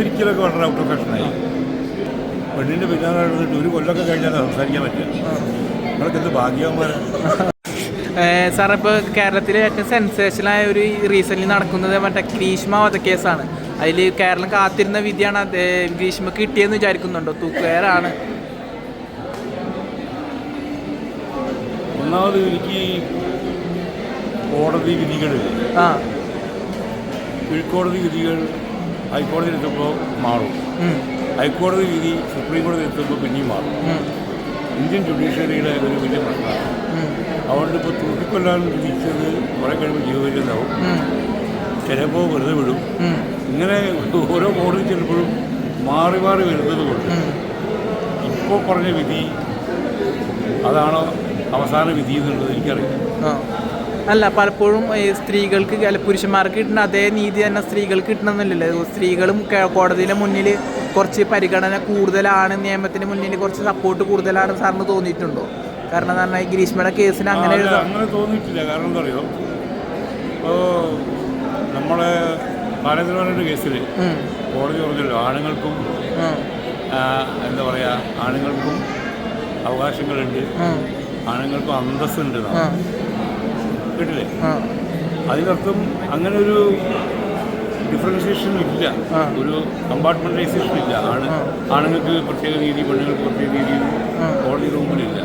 ഒരിക്കലൊക്കെ വളരെ out of ഫാഷനായി. പെണ്ണിൻ്റെ പിന്നാലെ നടന്നിട്ട് ഒരു കൊല്ലമൊക്കെ കഴിഞ്ഞാൽ സംസാരിക്കാൻ പറ്റില്ല. നമ്മൾക്ക് എന്ത് ഭാഗ്യവന്മാരാണ്. സാർ, ഇപ്പോൾ കേരളത്തിലെ ഏറ്റവും സെൻസേഷനായ ഒരു റീസെൻ്റ്ലി നടക്കുന്നത് മറ്റേ ഗ്രീഷ്മ വധക്കേസാണ്. അതിൽ കേരളം കാത്തിരുന്ന വിധിയാണ് ഗ്രീഷ്മക്ക് കിട്ടിയെന്ന് വിചാരിക്കുന്നുണ്ടോ? തൂക്കുകയറാണ്. ഒന്നാമത് എനിക്ക് കോടതി വിധികൾ, കീഴ്ക്കോടതി വിധികൾ ഹൈക്കോടതിയിലെത്തുമ്പോൾ മാറും. ഹൈക്കോടതി വിധി സുപ്രീം കോടതി എത്തുമ്പോൾ പിന്നെയും മാറും. ഇന്ത്യൻ ജുഡീഷ്യറിയുടെ ഒരു വലിയ പ്രശ്നമാണ്. അതുകൊണ്ട് ഇപ്പോൾ തൂക്കിക്കൊല്ലാൻ വിധിച്ചത് കുറേ കഴിയുമ്പോൾ ജീവപര്യന്തമാവും, ചിലപ്പോൾ വെറുതെ വിടും. ഇങ്ങനെ ഓരോ കോടതി ചെല്ലുമ്പോഴും മാറി മാറി വരുന്നത് കൊണ്ട് ഇപ്പോൾ പറഞ്ഞ വിധി അതാണോ അവസാന വിധി എന്നുള്ളത് എനിക്കറിയില്ല. അല്ല, പലപ്പോഴും സ്ത്രീകൾക്ക് അല്ല പുരുഷന്മാർക്ക് കിട്ടുന്ന അതേ നീതി തന്നെ സ്ത്രീകൾക്ക് കിട്ടണമെന്നില്ലല്ലോ. സ്ത്രീകളും കോടതിയുടെ മുന്നിൽ കുറച്ച് പരിഗണന കൂടുതലാണ്, നിയമത്തിന് മുന്നിൽ കുറച്ച് സപ്പോർട്ട് കൂടുതലാണ് സാറിന് തോന്നിയിട്ടുണ്ടോ? കാരണം എന്ന് പറഞ്ഞാൽ ഈ ഗ്രീഷ്മയുടെ കേസിന് അങ്ങനെ തോന്നിയിട്ടില്ല. കാരണം എന്താ പറയുക, ഇപ്പോൾ നമ്മളെ ബാലേന്ദ്രൻ്റെ കേസിൽ കോടതി പറഞ്ഞല്ലോ ആണുങ്ങൾക്കും എന്താ പറയുക, ആണുങ്ങൾക്കും അവകാശങ്ങളുണ്ട്, ആണുങ്ങൾക്കും അന്തസ്സുണ്ട് കേട്ടില്ലേ? അതിനർത്ഥം അങ്ങനെ ഒരു ഡിഫറൻസിയേഷൻ ഇല്ല, ഒരു കമ്പാർട്ട്മെൻറ്റൈസേഷൻ ഇല്ല. ആണുങ്ങൾക്ക് പ്രത്യേക രീതി, പെണ്ണുങ്ങൾക്ക് പ്രത്യേക രീതി കോടതി റൂമിലില്ല.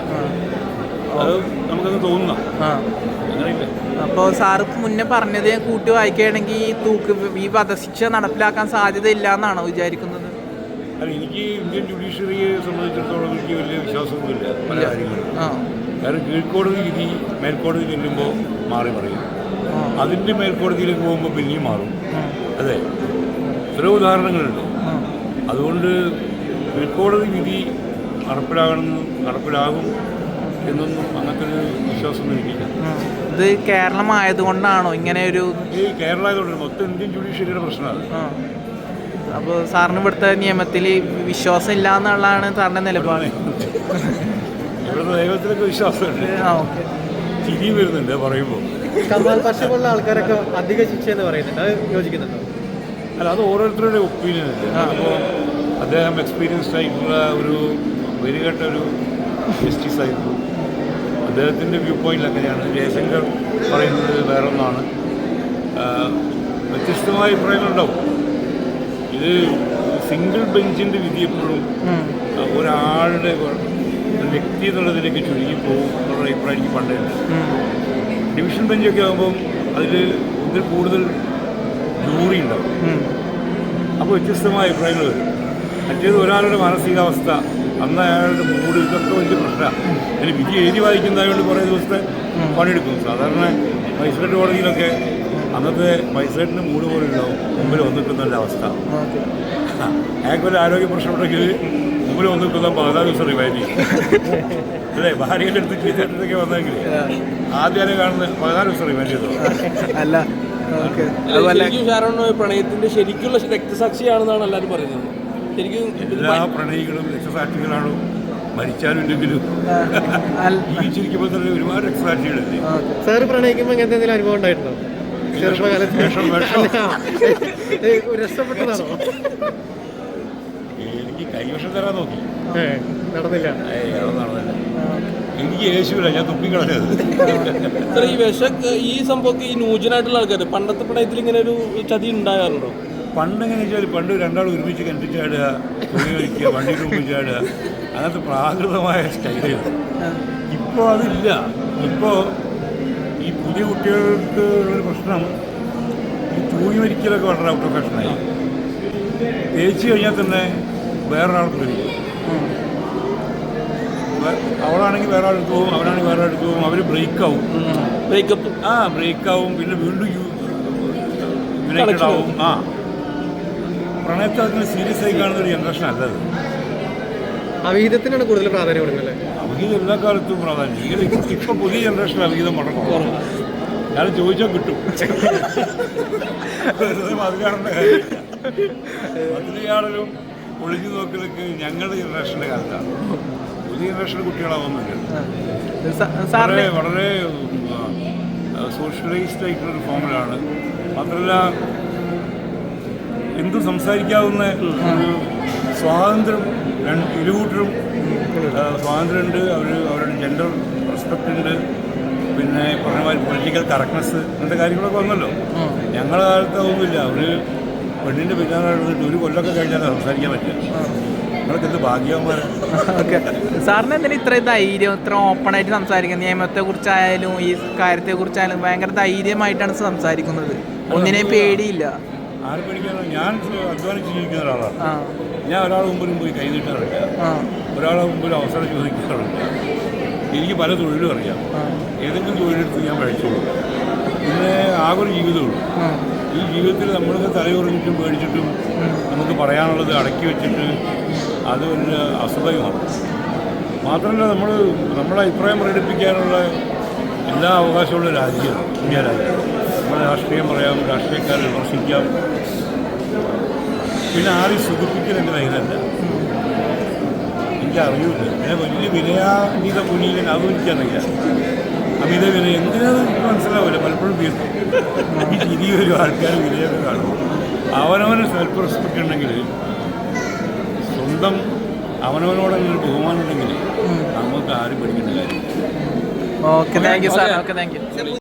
അത് നമുക്കത് തോന്നുന്ന അങ്ങനെയില്ല. അപ്പോൾ സാറ് മുന്നേ പറഞ്ഞത് കൂട്ടി വായിക്കുകയാണെങ്കിൽ ഈ വധശിക്ഷ നടപ്പിലാക്കാൻ സാധ്യതയില്ല എന്നാണോ വിചാരിക്കുന്നത്? അല്ല, എനിക്ക് ഇന്ത്യൻ ജുഡീഷ്യറിയെ സംബന്ധിച്ചിടത്തോളം എനിക്ക് വലിയ വിശ്വാസമൊന്നുമില്ല പല കാര്യങ്ങളും. കാരണം കീഴ്ക്കോടതി വിധി മേൽക്കോടതി ചെല്ലുമ്പോൾ മാറി പറയും, അതിൻ്റെ മേൽക്കോടതിയിലേക്ക് പോകുമ്പോൾ പിന്നെയും മാറും. അതെ, ഇത്ര ഉദാഹരണങ്ങളുണ്ട്. അതുകൊണ്ട് കീഴ്ക്കോടതി വിധി നടപ്പിലാകും എന്നൊന്നും അങ്ങനത്തെ ഒരു വിശ്വാസമൊന്നും എനിക്കില്ല. ഇത് കേരളമായതുകൊണ്ടാണോ ഇങ്ങനെ ഒരു? ഈ കേരളം ആയതുകൊണ്ട് മൊത്തം ഇന്ത്യൻ ജുഡീഷ്യറിയുടെ പ്രശ്നമാണ്. അപ്പോൾ സാറിന് ഇവിടുത്തെ നിയമത്തിൽ വിശ്വാസം ഇല്ല എന്നുള്ളതാണ് സാറിൻ്റെ നിലപാട്? ഇവിടുത്തെ ദൈവത്തിലൊക്കെ വിശ്വാസമുണ്ട്. ചിരി വരുന്നുണ്ട് പറയുമ്പോൾ. കമാൽ പശുവുള്ള ആൾക്കാരൊക്കെ അധിക ശിക്ഷ എന്ന് പറയുന്നുണ്ട്, അത് യോജിക്കുന്നുണ്ടോ? അല്ല, അത് ഓരോരുത്തരുടെ ഒപ്പീനിയൻ ഉണ്ട്. അപ്പോൾ അദ്ദേഹം എക്സ്പീരിയൻസ്ഡ് ആയിട്ടുള്ള ഒരു വെരികെട്ട ഒരു ജസ്റ്റിസ് ആയിരുന്നു. അദ്ദേഹത്തിൻ്റെ വ്യൂ പോയിൻ്റ് അങ്ങനെയാണ്. ജയശങ്കർ പറയുന്നത് വേറൊന്നാണ്. വ്യത്യസ്തമായ അഭിപ്രായങ്ങളുണ്ടാവും. ഇത് സിംഗിൾ ബെഞ്ചിൻ്റെ വിധി എപ്പോഴും ഒരാളുടെ വ്യക്തി എന്നുള്ളതിലേക്ക് ചുരുങ്ങിപ്പോകും എന്നുള്ള അഭിപ്രായം എനിക്ക് പണ്ടേ ഉണ്ട്. ഡിവിഷൻ ബെഞ്ചൊക്കെ ആകുമ്പം ഇതിൽ കൂടുതൽ ജൂറി ഉണ്ടാവും. അപ്പോൾ വ്യത്യസ്തമായ അഭിപ്രായങ്ങൾ വരും. മറ്റേത് ഒരാളുടെ മാനസികാവസ്ഥ, അന്ന് അയാളുടെ മൂഡ്, ഇതൊക്കെ വലിയ പ്രശ്നമാണ്. അതിന് വിധി എഴുതി വായിക്കുന്നതായതുകൊണ്ട് കുറേ ദിവസത്തെ പണിയെടുക്കും. സാധാരണ മജിസ്ട്രേറ്റ് കോടതിയിലൊക്കെ അന്നത്തെ മജിസ്ട്രേറ്റിന് മൂഡ് പോലെ ഉണ്ടാവും മുമ്പിൽ വന്നിട്ടുന്നതിൻ്റെ അവസ്ഥ. അയാൾക്കൊരു ആരോഗ്യ പ്രശ്നമുണ്ടെങ്കിൽ മുമ്പിൽ വന്നിക്കുന്ന 14 ദിവസം റിവൈൻഡ് ചെയ്യും. അല്ലേ, ഭാര്യയുടെ അടുത്ത് ചീത്തയൊക്കെ വന്നെങ്കിൽ ആദ്യം കാണുന്ന 14 ദിവസം റിവൈൻഡ് ചെയ്തോ. അല്ല, പ്രണയത്തിന്റെ ശരിക്കുള്ള രക്തസാക്ഷിയാണെന്നാണ് എല്ലാവരും പറയുന്നത്. ശരിക്കും എല്ലാ പ്രണയികളും രക്തസാക്ഷികളാണോ? മരിച്ചാലും ഇല്ലെങ്കിലും ജീവിച്ചിരിക്കുമ്പോൾ തന്നെ ഒരുപാട് രക്തസാക്ഷികളല്ലേ. സാറ് പ്രണയിക്കുമ്പോൾ ഇങ്ങനത്തെ എന്തെങ്കിലും അനുഭവം ഉണ്ടായിട്ടുണ്ടോ? ചെറുപ്പകാലത്ത് രക്ഷപ്പെട്ടതാണോ? എനിക്ക് കൈവശം തരാൻ നോക്കി, നടന്നില്ല. നടന്നില്ല. എനിക്ക് യേശുവില്ല, ഞാൻ തുപ്പിക്കളഞ്ഞത്. ഈ സംഭവമൊക്കെ ഈ ന്യൂജനായിട്ടുള്ള ആൾക്കാർ പണ്ടത്തെ പ്രണയത്തിൽ ഇങ്ങനെ ഒരു ചതി ഉണ്ടാകാറുണ്ടോ? പണ്ടെങ്ങനെ വെച്ചാൽ പണ്ട് രണ്ടാൾ ഒരുമിച്ച് കിണറ്റിൽ ചാടുക, തുണി വലിക്കുക, വണ്ടിയിൽ മുമ്പിൽ ചാടുക, അങ്ങനത്തെ പ്രാകൃതമായ സ്റ്റൈലാണ്. ഇപ്പോൾ അതില്ല. ഇപ്പോൾ ഈ പുതിയ കുട്ടികൾക്ക് ഒരു പ്രശ്നം, ഈ തൂങ്ങി മരിക്കലൊക്കെ വളരെ ഔട്ട് ഓഫ് ഫാഷനായി. തേച്ച് കഴിഞ്ഞാൽ തന്നെ വേറൊരാൾ പ്രേരിക്കും. അവളാണെങ്കിൽ വേറെ ആൾ എടുത്തു പോകും, അവനാണെങ്കിൽ വേറെ ആൾ എടുത്തു പോകും. അവർ ബ്രേക്കാവും, ബ്രേക്കാവും, പിന്നെ വീണ്ടും യുണൈറ്റഡ് ആവും. പ്രണയത്തെ അതിന് സീരിയസ് ആയി കാണുന്ന ഒരു ജനറേഷൻ അല്ലത്. അവിഹിതത്തിനാണ് കൂടുതൽ പ്രാധാന്യം കൊടുക്കുന്നത്. അവിഹിതം എല്ലാ കാലത്തും പ്രാധാന്യം. ഇപ്പം പുതിയ ജനറേഷൻ അവിഹിതം വളരെ കുറവാണ്. ഞാൻ ചോദിച്ചാൽ കിട്ടും. അതിനാണെന്ന കാര്യമില്ല. അതിലെയാണെങ്കിലും ഒളിഞ്ഞു നോക്കലൊക്കെ ഞങ്ങളുടെ ജനറേഷൻ്റെ കാലത്താണ്. പുതിയ ജനറേഷൻ്റെ കുട്ടികളാവുന്നില്ല. വളരെ സോഷ്യലൈസ്ഡ് ആയിട്ടുള്ളൊരു ഫോമിലാണ്. മാത്രമല്ല എന്തും സംസാരിക്കാവുന്ന ഒരു സ്വാതന്ത്ര്യം ഇരുകൂട്ടരും സ്വാതന്ത്ര്യമുണ്ട്. അവരുടെ ജെൻഡർ റെസ്പെക്റ്റ് ഉണ്ട്. പിന്നെ പറഞ്ഞ മാതിരി പൊളിറ്റിക്കൽ കറക്റ്റ്നെസ് അങ്ങനത്തെ കാര്യങ്ങളൊക്കെ വന്നല്ലോ. ഞങ്ങളുടെ കാലത്ത് അതൊന്നുമില്ല. അവർ പെണ്ണിൻ്റെ പിന്നാലെ നടന്നിട്ട് ഒരു കൊല്ലമൊക്കെ കഴിഞ്ഞാൽ സംസാരിക്കാൻ പറ്റുക. നിങ്ങൾക്ക് എന്ത് ഭാഗ്യവന്മാരാണ്. ഓക്കെ, സാറിന് എന്തിനാ ഇത്രയും ധൈര്യം, ഇത്ര ഓപ്പണായിട്ട് സംസാരിക്കുന്നത്? നിയമത്തെക്കുറിച്ചായാലും ഈ കാര്യത്തെക്കുറിച്ചായാലും ഭയങ്കര ധൈര്യമായിട്ടാണ് സംസാരിക്കുന്നത്. ഒന്നിനെയും പേടിയില്ല. ആരും പേടിക്കാനോ? ഞാൻ അധ്വാനിച്ച് ജീവിക്കുന്ന ഒരാളാണ്. ഞാൻ ഒരാളെ മുമ്പിലും പോയി കൈ നീട്ടാറില്ല. ഒരാളെ മുമ്പിൽ അവസരം ചോദിക്കാറില്ല. എനിക്ക് പല തൊഴിലും അറിയാം. ഏതെങ്കിലും തൊഴിലെടുത്ത് ഞാൻ പഴിച്ചോളൂ. പിന്നെ ആകെ ഒരു ജീവിതമുള്ളൂ. ഈ ജീവിതത്തിൽ നമ്മൾക്ക് തലയുറങ്ങിട്ടും പേടിച്ചിട്ടും നമുക്ക് പറയാനുള്ളത് അടക്കി വെച്ചിട്ട് അത് ഒരു അസുഖമാണ്. മാത്രമല്ല നമ്മുടെ അഭിപ്രായം പ്രകടിപ്പിക്കാനുള്ള എല്ലാ അവകാശമുള്ള രാജ്യമാണ് ഇന്ത്യ രാജ്യം. നമ്മുടെ രാഷ്ട്രീയം പറയാം, രാഷ്ട്രീയക്കാരെ വിമർശിക്കാം. പിന്നെ ആരെയും സുഖിപ്പിക്കൽ എൻ്റെ കയ്യിലല്ല. എനിക്കറിയില്ല. പിന്നെ വലിയ വിനയാന്വിത മുന്നിൽ അതും എനിക്കറിയില്ല. അമിത വിനയം എന്തിനാണ് എനിക്ക് മനസ്സിലാവില്ല. പലപ്പോഴും ഈ ചിരി വരും, ആൾക്കാർ വിനയൊക്കെ കാണും. അവനവന് സെൽഫ് റെസ്പെക്റ്റ് ഉണ്ടെങ്കിൽ, സ്വന്തം അവനവനോടൊരു ബഹുമാനം ഉണ്ടെങ്കിൽ നമുക്ക് ആരും പഠിക്കേണ്ട കാര്യം. Okay, thank you sir. Okay, thank you.